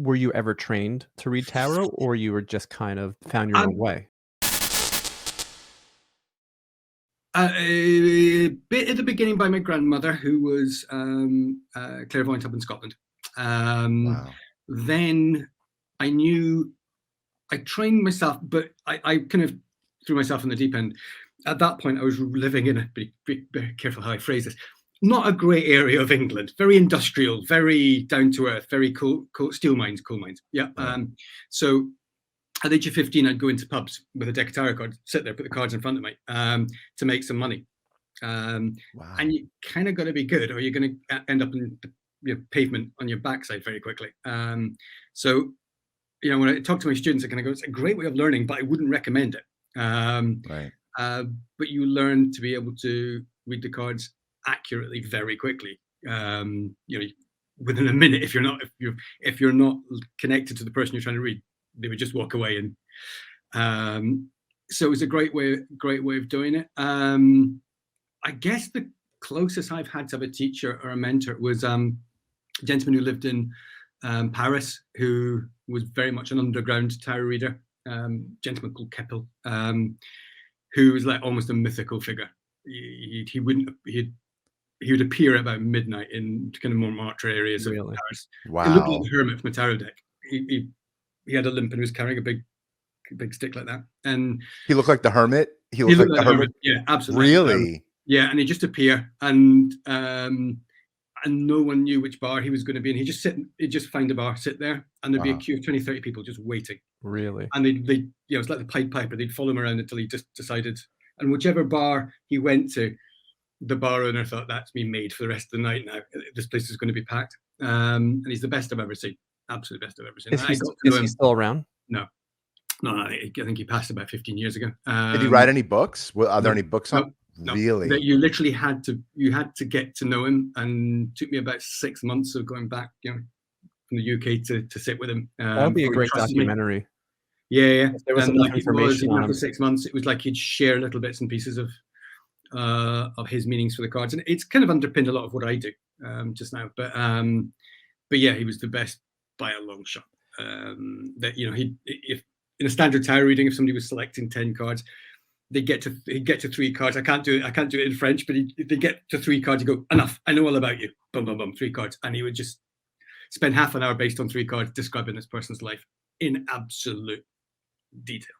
were you ever trained to read tarot, or you were just kind of found your own way? A bit at the beginning by my grandmother, who was clairvoyant up in Scotland. Wow. Then I trained myself, but I kind of threw myself in the deep end. At that point, I was living in be careful how I phrase this, not a great area of England, very industrial, very down to earth, very coal steel mines, coal mines. Yeah. Right. So at the age of 15, I'd go into pubs with a deck of tarot cards, sit there, put the cards in front of me to make some money. Wow. And you kind of got to be good, or you're going to end up in the pavement on your backside very quickly. So, when I talk to my students, I kind of go, it's a great way of learning, but I wouldn't recommend it. Right. But you learn to be able to read the cards accurately very quickly. Within a minute, if you're not connected to the person you're trying to read, they would just walk away. And so it was a great way of doing it. I guess the closest I've had to have a teacher or a mentor was a gentleman who lived in Paris, who was very much an underground tarot reader, gentleman called Keppel, who was like almost a mythical figure. He would appear at about midnight in kind of Montmartre areas of Paris. Wow. He looked like a hermit from a tarot deck. He had a limp and was carrying a big stick like that. And he looked like the hermit. He looked like the hermit. Yeah, absolutely. Really? Yeah, and he'd just appear, and no one knew which bar he was going to be in. He'd just find a bar, sit there, and there'd be a queue of 20, 30 people just waiting. Really? And they it's like the Pied Piper. They'd follow him around until he just decided. And whichever bar he went to, the bar owner thought, that's me made for the rest of the night now. This place is going to be packed. And he's the best I've ever seen. Absolute best I've ever seen. Is he still around? No, I think he passed about 15 years ago. Did he write any books? Are there any books on? No, really? That you literally had to get to know him, and it took me about 6 months of going back, from the UK to sit with him. That would be a great documentary. Yeah. There was enough information on him. After 6 months, it was like he'd share little bits and pieces of his meanings for the cards, and it's kind of underpinned a lot of what I do just now. But yeah, he was the best by a long shot. That if in a standard tarot reading, if somebody was selecting 10 cards, he'd get to 3 cards. I can't do it in French, but they get to 3 cards. You go, enough. I know all about you. Boom, boom, boom. 3 cards, and he would just spend half an hour based on 3 cards describing this person's life in absolute detail.